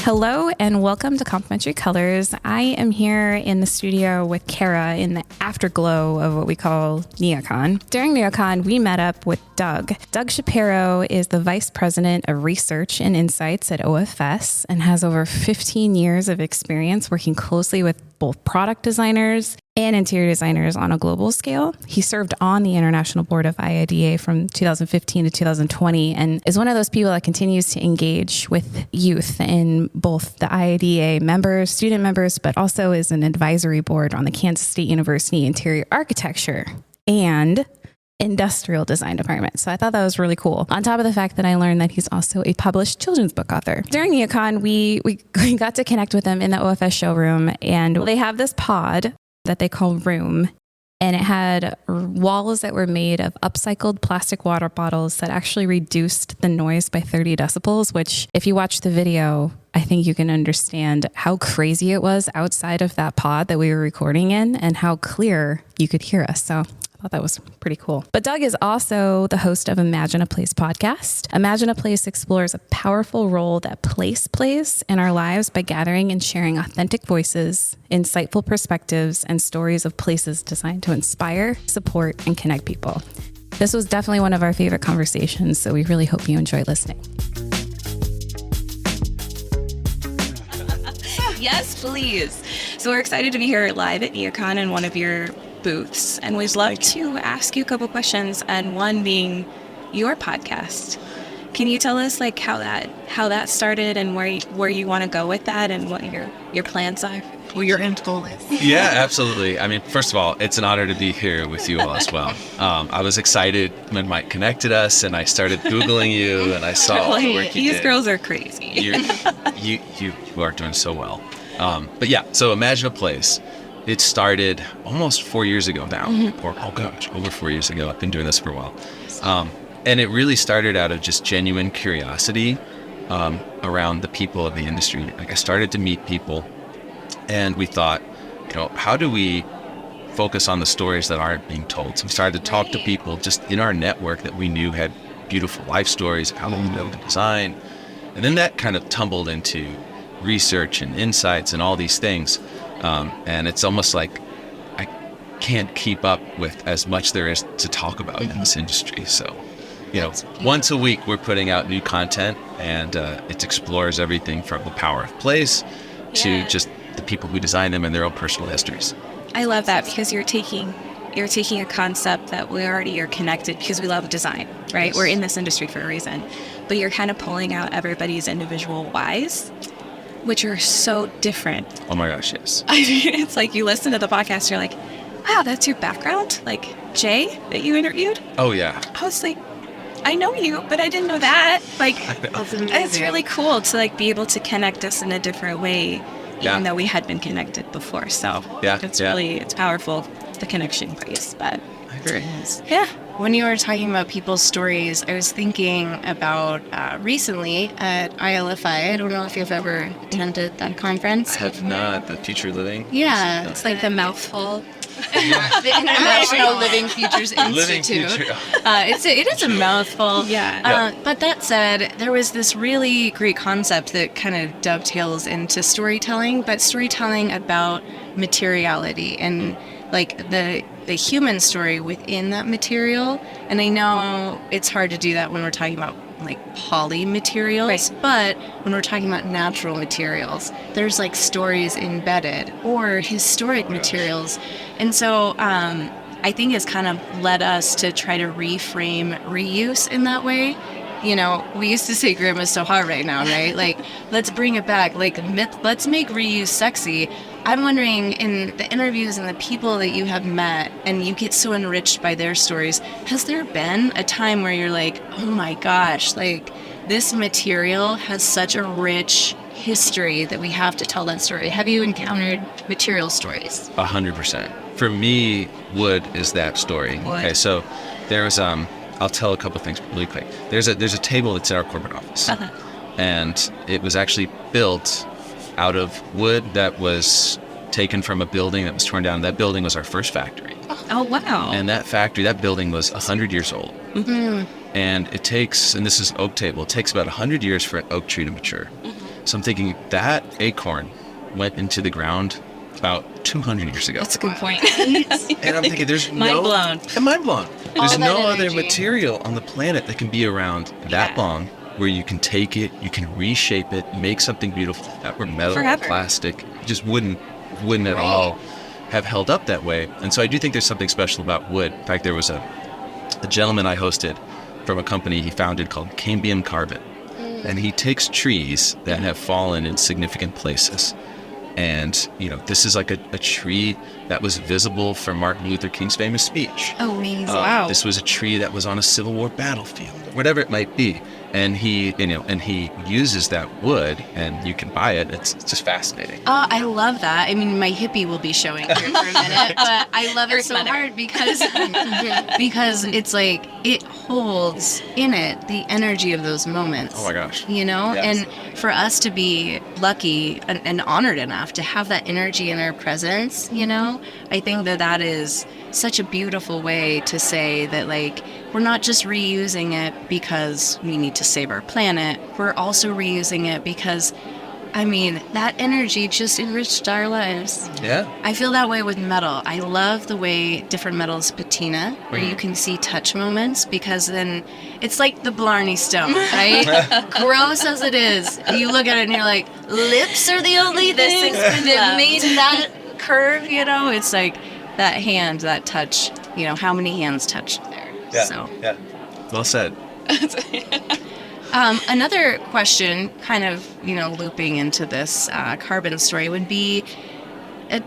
Hello and welcome to Complementary Colors. I am here in the studio with Cara in the afterglow of what we call NeoCon. During NeoCon, we met up with Doug. Doug Shapiro is the Vice President of Research and Insights at OFS and has over 15 years of experience working closely with both product designers and interior designers on a global scale. He served on the International Board of IIDA from 2015 to 2020 and is one of those people that continues to engage with youth in both the IIDA members, student members, but also is an advisory board on the Kansas State University Interior Architecture and Industrial Design Department. So I thought that was really cool. On top of the fact that I learned that he's also a published children's book author. During NeoCon, we got to connect with him in the OFS showroom, and they have this pod that they call Room, and it had walls that were made of upcycled plastic water bottles that actually reduced the noise by 30 decibels, which if you watch the video, I think you can understand how crazy it was outside of that pod that we were recording in and how clear you could hear us. So I thought that was pretty cool. But Doug is also the host of Imagine a Place podcast. Imagine a Place explores a powerful role that place plays in our lives by gathering and sharing authentic voices, insightful perspectives, and stories of places designed to inspire, support, and connect people. This was definitely one of our favorite conversations, so we really hope you enjoy listening. Yes, please. So we're excited to be here live at NeoCon in one of your booths, and we'd love to ask you a couple questions, and one being your podcast. Can you tell us like how that started and where you want to go with that and what your plans are? What your end goal is? Yeah, absolutely. I mean, first of all, it's an honor to be here with you all as well. I was excited when Mike connected us, and I started Googling you, and I saw all the work you did. These girls are crazy. You are doing so well. But yeah, so Imagine a Place. It started almost 4 years ago now. Mm-hmm. Over 4 years ago. I've been doing this for a while. And it really started out of just genuine curiosity around the people of the industry. Like, I started to meet people, and we thought, how do we focus on the stories that aren't being told? So we started to talk to people just in our network that we knew had beautiful life stories, how they know to design. And then that kind of tumbled into research and insights and all these things. And it's almost like I can't keep up with as much there is to talk about in this industry. So, once a week we're putting out new content, and it explores everything from the power of place to just the people who design them and their own personal histories. I love that, because you're taking a concept that we already are connected because we love design, right? Yes. We're in this industry for a reason, but you're kind of pulling out everybody's individual whys, which are so different. Oh my gosh, yes. I mean, it's like you listen to the podcast, you're like, wow, that's your background? Like Jay that you interviewed? Oh yeah. I was like, I know you, but I didn't know that. Like, it's really cool to like be able to connect us in a different way, even though we had been connected before. So it's powerful, the connection piece, but I agree. Yeah. When you were talking about people's stories, I was thinking about recently at ILFI. I don't know if you've ever attended that conference. I have not. The Future Living? Yeah. It's like the mouthful. The International Living Futures Institute. It is a mouthful. Yeah. But that said, there was this really great concept that kind of dovetails into storytelling, but storytelling about materiality and like the human story within that material. And I know it's hard to do that when we're talking about like poly materials, right. But when we're talking about natural materials, there's like stories embedded or historic materials. And so I think it's kind of led us to try to reframe reuse in that way. We used to say grandma's so hard right now, right? Like, let's bring it back. Like, let's make reuse sexy. I'm wondering, in the interviews and the people that you have met and you get so enriched by their stories, has there been a time where you're like, oh my gosh, like this material has such a rich history that we have to tell that story? Have you encountered material stories? 100%. For me, wood is that story. Wood. Okay, so there's I'll tell a couple things really quick. There's a table that's in our corporate office, and it was actually built out of wood that was taken from a building that was torn down. That building was our first factory. Oh, wow. And that building was 100 years old. Mm-hmm. And it takes, and this is an oak table, it takes about 100 years for an oak tree to mature. Mm-hmm. So I'm thinking that acorn went into the ground about 200 years ago. That's a good point. And I'm thinking, there's Mind blown. I'm mind blown. There's that no other energy. material on the planet that can be around that long, where you can take it, you can reshape it, make something beautiful. That were metal, Forever. plastic, just wouldn't at all have held up that way. And so I do think there's something special about wood. In fact, there was a gentleman I hosted from a company he founded called Cambium Carbon. And he takes trees that have fallen in significant places. And, this is like a tree that was visible from Martin Luther King's famous speech. Oh, amazing. Wow. This was a tree that was on a Civil War battlefield, whatever it might be. And he uses that wood, and you can buy it. It's just fascinating. Oh, I love that. I mean, my hippie will be showing here for a minute, but I love it so hard because it's like it holds in it the energy of those moments. Oh my gosh. Yes. Yes. And for us to be lucky and honored enough to have that energy in our presence, I think that is such a beautiful way to say that, like, we're not just reusing it because we need to save our planet. We're also reusing it because, that energy just enriched our lives. Yeah. I feel that way with metal. I love the way different metals patina, where you can see touch moments, because then it's like the Blarney Stone, right? Gross as it is, you look at it and you're like, lips are the only thing that made that curve, It's like that hand, that touch, how many hands touched there. Yeah. So. Yeah. Well said. Another question, kind of, looping into this carbon story, would be,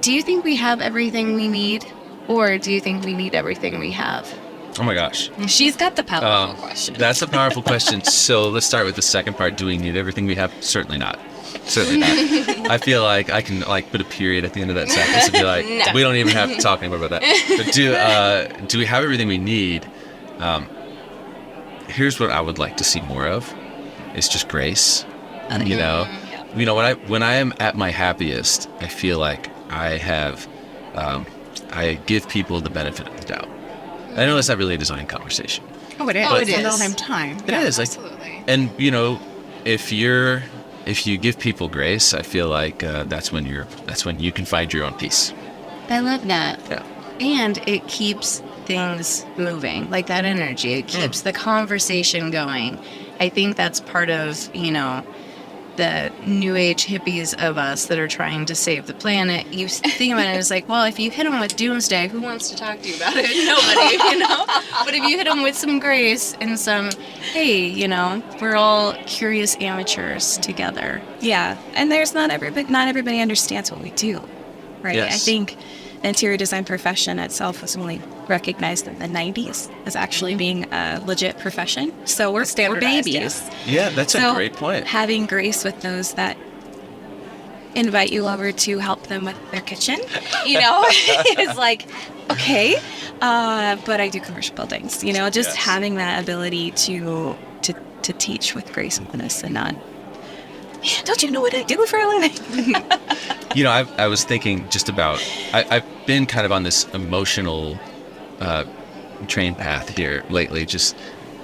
do you think we have everything we need, or do you think we need everything we have? Oh my gosh. She's got the powerful question. That's a powerful question. So let's start with the second part. Do we need everything we have? Certainly not. Certainly not. I feel like I can put a period at the end of that sentence and be like, we don't even have to talk anymore about that. But do we have everything we need? Here's what I would like to see more of. It's just grace. When I am at my happiest, I feel like I give people the benefit of the doubt. I know it's not really a design conversation. Oh, it is. It is. All the time. It is. Absolutely. And if you give people grace, I feel like that's when you can find your own peace. I love that. Yeah. And it keeps things moving, like that energy. It keeps the conversation going. I think that's part of, the new age hippies of us that are trying to save the planet. You think about it, it's like, well, if you hit them with doomsday, who wants to talk to you about it? Nobody, But if you hit them with some grace and some, hey, we're all curious amateurs together. Yeah, and there's not everybody understands what we do, right? Yes. I think the interior design profession itself was only recognized in the 90s as actually being a legit profession. So we're Standardized, babies. Yeah, that's So a great point. having grace with those that invite you over to help them with their kitchen, is like, okay, but I do commercial buildings, just Yes. having that ability to teach with gracefulness and not, man, don't you know what I do for a living? I was thinking just about, I've been kind of on this emotional train path here lately. Just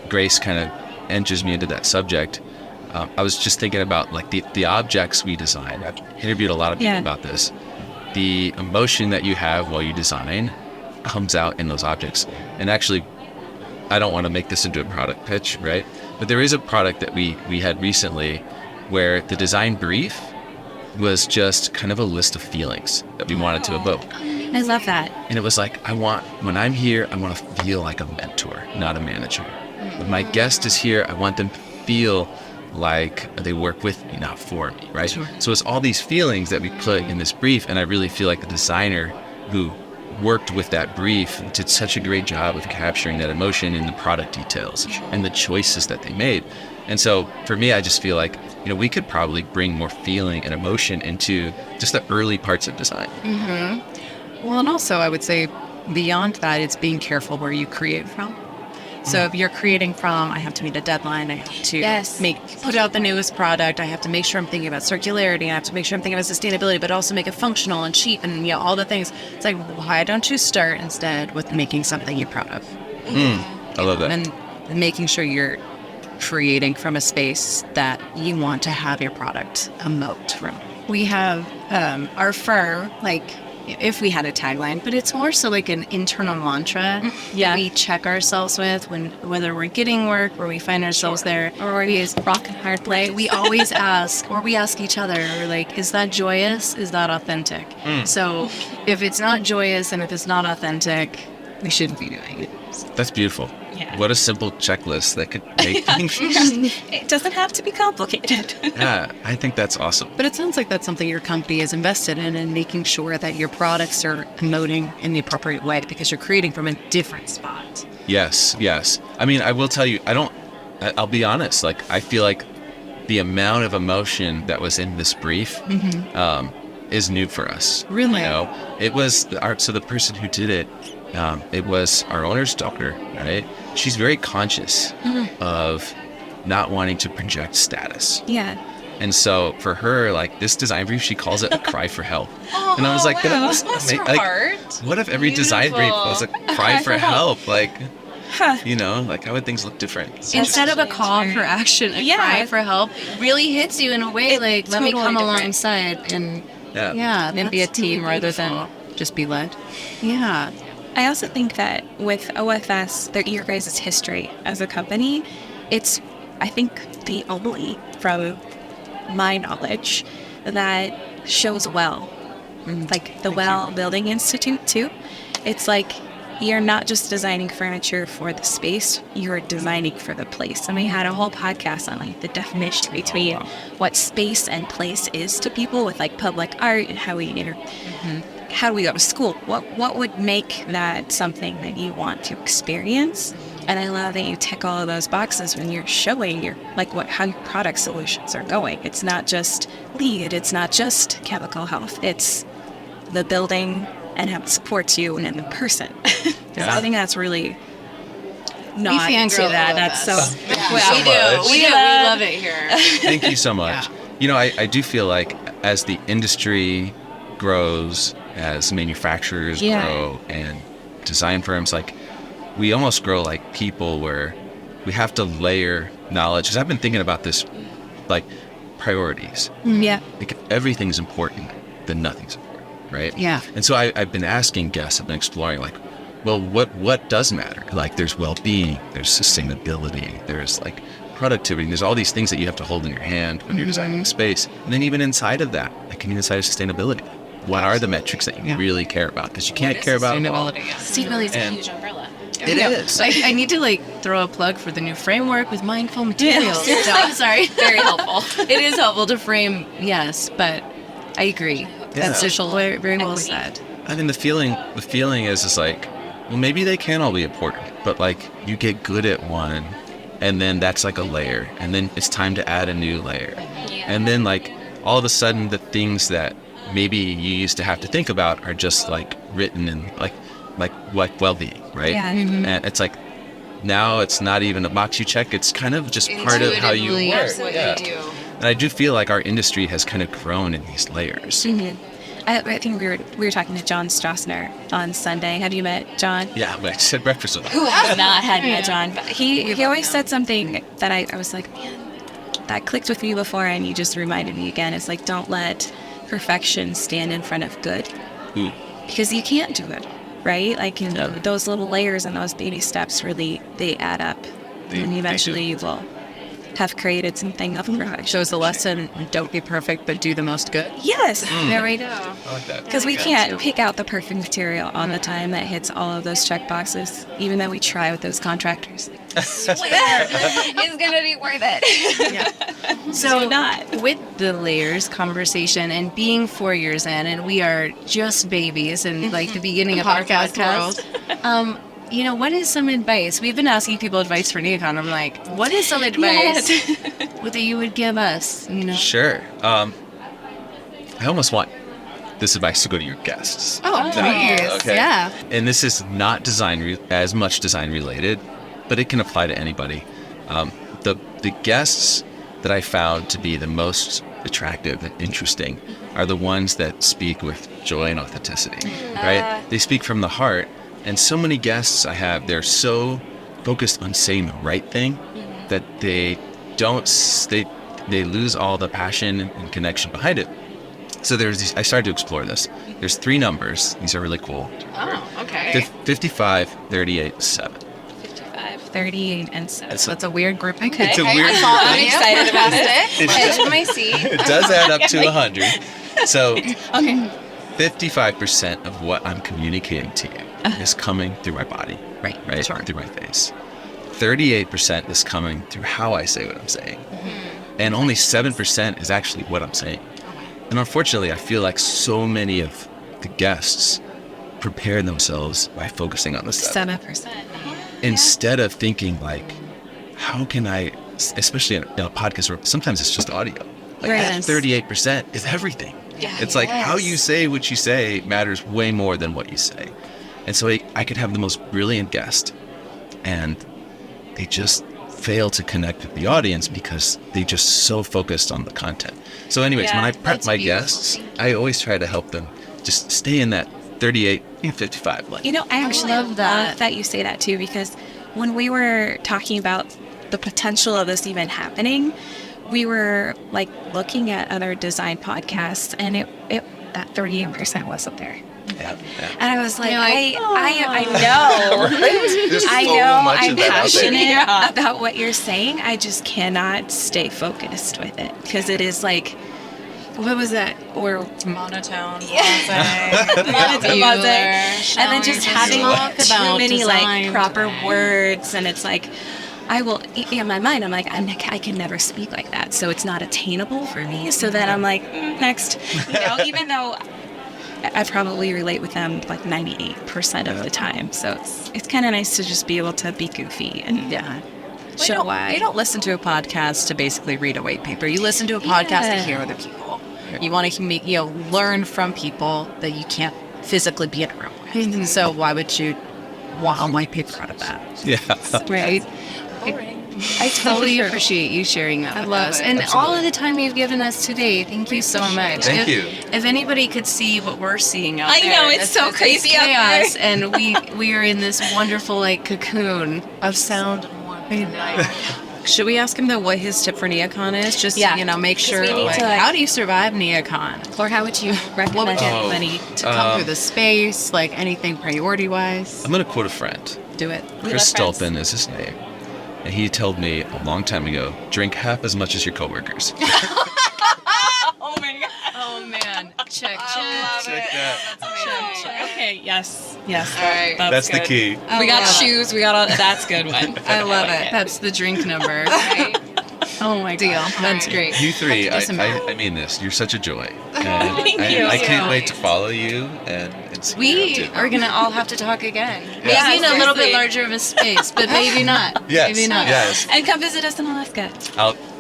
grace kind of enters me into that subject. I was just thinking about like the objects we design. I've interviewed a lot of people about this. The emotion that you have while you design comes out in those objects. And actually, I don't want to make this into a product pitch, right? But there is a product that we had recently where the design brief was just kind of a list of feelings that we wanted to evoke. I love that. And it was like, when I'm here, I want to feel like a mentor, not a manager. When my guest is here, I want them to feel like they work with me, not for me, right? Sure. So it's all these feelings that we put in this brief, and I really feel like the designer who worked with that brief did such a great job of capturing that emotion in the product details and the choices that they made. And so for me, I just feel like, we could probably bring more feeling and emotion into just the early parts of design. Mm-hmm. Well, and also I would say beyond that, it's being careful where you create from. So if you're creating from, I have to meet a deadline, I have to put out the newest product, I have to make sure I'm thinking about circularity, I have to make sure I'm thinking about sustainability, but also make it functional and cheap and all the things. It's like, why don't you start instead with making something you're proud of? I love that. And making sure you're creating from a space that you want to have your product emote from? We have our fur, like if we had a tagline, but it's more so like an internal mantra that we check ourselves with whether we're getting work or we find ourselves there, or we use rock and hard play. We always ask, or we ask each other, like, is that joyous? Is that authentic? So if it's not joyous and if it's not authentic, we shouldn't be doing it. That's beautiful. Yeah. What a simple checklist that could make things. It doesn't have to be complicated. Yeah, I think that's awesome. But it sounds like that's something your company is invested in and making sure that your products are emoting in the appropriate way because you're creating from a different spot. Yes. I mean, I will tell you, I'll be honest, like, I feel like the amount of emotion that was in this brief is new for us. Really? You know, it was, so the person who did it, it was our owner's daughter, right? She's very conscious of not wanting to project status. Yeah. And so for her, like, this design brief, she calls it a cry for help. And I was like, That's like, what if every design brief was a cry for help? Like, you know, like, how would things look different? Instead of a call for action, a cry for help really hits you in a way like, let me come alongside and And be a team rather than just be led. yeah. I also think that with OFS, your guys' history as a company, it's, I think, the only, from my knowledge, that shows well. Like the Well Building Institute, too. It's like, you're not just designing furniture for the space, you're designing for the place. And we had a whole podcast on like the definition between what space and place is to people with like public art and how we how do we go to school? What would make that something that you want to experience? And I love that you tick all of those boxes when you're showing your how your product solutions are going. It's not just LEED, it's not just chemical health, it's the building and how it supports you and the person. So I think that's really not to that. That's so We love it here. Thank you so much. You know, I do feel like as the industry grows, as manufacturers grow and design firms, like, we almost grow like people where we have to layer knowledge. Because I've been thinking about this, like, priorities. Yeah. Like, everything's important, then nothing's important, right? Yeah. And so I've been asking guests, I've been exploring, like, well, what does matter? Like, there's well-being, there's sustainability, there's like productivity, there's all these things that you have to hold in your hand when you're designing a space. And then even inside of that, like, even inside of sustainability, what are the metrics that you really care about? Because you can't care about sustainability. Sustainability is a Huge umbrella. It is. I need to like throw a plug for the new framework with mindful materials. No, I'm sorry. Very helpful. It is helpful to frame, yes, but I agree. That's very well said. I mean, the feeling is like, well, maybe they can all be important, but like, you get good at one, and then that's like a layer, and then it's time to add a new layer. And then, like, all of a sudden, the things that maybe you used to have to think about are just like written in like well-being, right? Yeah. And it's like, now it's not even a box you check, it's kind of just part of how you work. Absolutely do. And I do feel like our industry has kind of grown in these layers. I think we were talking to John Strassner on Sunday. Have you met John? Yeah, I just had breakfast with him. Who has not had met John? But he always said something that I was like, man, that clicked with me before, and you just reminded me again. It's like, don't let perfection stand in front of good, because you can't do it, right? Like, you know, those little layers and those baby steps really, they add up, and eventually you will have created something of perfection. Shows the lesson, don't be perfect, but do the most good. Yes, there we go. I like that. Because we can't pick out the perfect material all the time that hits all of those check boxes, even though we try with those contractors. It's gonna be worth it. So with the layers conversation and being 4 years in, and we are just babies and like the beginning of our podcast, you know, what is some advice? We've been asking people advice for NeoCon. I'm like, what is some advice that you would give us? You know, Sure. I almost want this advice to go to your guests. Oh, please. Okay. Yeah. And this is not as much design related, but it can apply to anybody. The guests that I found to be the most attractive and interesting are the ones that speak with joy and authenticity, right? They speak from the heart. And so many guests I have, they're so focused on saying the right thing that they lose all the passion and connection behind it. So I started to explore this. There's 3 numbers. These are really cool. Oh, okay. 55, 38, 7. 55, 38, and 7. So That's a weird grouping. Okay. It's a weird I'm excited about it. Edge of my seat. It does add up to 100. So 55% of what I'm communicating to you is coming through my body, right? Sure. Through my face. 38% is coming through how I say what I'm saying. And only 7% is actually what I'm saying. And unfortunately, I feel like so many of the guests prepare themselves by focusing on the 7%. Instead of thinking like, how can I, especially in a podcast where sometimes it's just audio, like that 38% is everything. Yeah. It's like how you say what you say matters way more than what you say. And so I could have the most brilliant guest and they just fail to connect with the audience because they just so focused on the content. So anyways, when I prep my guests, I always try to help them just stay in that 38, 55 line. You know, I actually love that you say that too, because when we were talking about the potential of this even happening, we were like looking at other design podcasts, and it that 38% wasn't there. Yeah. And I was like, I know. There's I so know much I'm of that out there. passionate about what you're saying. I just cannot stay focused with it because it is like, what was that? Or Monotone. and then just having too many like design proper today. words, and it's like I will in my mind I'm like I can never speak like that, so it's not attainable for me. So then I'm like next, even though I probably relate with them like 98% of the time. So it's kind of nice to just be able to be goofy and show why. You don't listen to a podcast to basically read a white paper. You listen to a podcast to hear other people. You want to learn from people that you can't physically be in a room with. So why would you want a white paper out of that? Yeah. Right. I totally appreciate you sharing that with us. And all of the time you've given us today. Thank you so much. Thank you. If anybody could see what we're seeing out there. I know, it's so crazy out there. chaos, and we are in this wonderful like cocoon of sound and warmth. Should we ask him though what his tip for NeoCon is? Just make sure. we need to, how do you survive NeoCon? Or how would you recommend anybody To come through the space, like anything priority wise. I'm going to quote a friend. Do it. Chris Stolpen is his name. And he told me a long time ago, drink half as much as your coworkers. Oh my god. Oh man. Check. Check that. Okay, yes. All right. That's the key. We got shoes, we got all that's a good one. I love it. That's the drink number. Right? Oh my deal. That's great. You three, I mean this. You're such a joy. And Thank you. I can't wait to follow you and see We what are gonna all have to talk again. Yeah. Maybe in a little bit seriously. larger of a space, but maybe not. Yes. Maybe not. Yes. And come visit us in Alaska.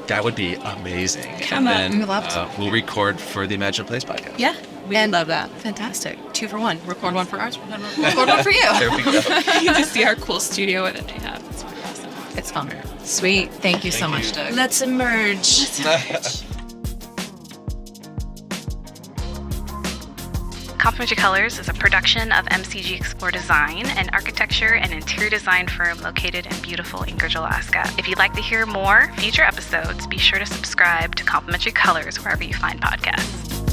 That would be amazing. Come on. And We'd love to. we'll record for the Imagine a Place podcast. Yeah. We love that. Fantastic. 2 for 1. Record 1 for ours. Record 1 for you. There we go. You get to see our cool studio that they have. It's pretty awesome. It's fun. Sweet. Thank you so much, Doug. Let's emerge. Complementary Colors is a production of MCG Explore Design, an architecture and interior design firm located in beautiful Anchorage, Alaska. If you'd like to hear more future episodes, be sure to subscribe to Complementary Colors wherever you find podcasts.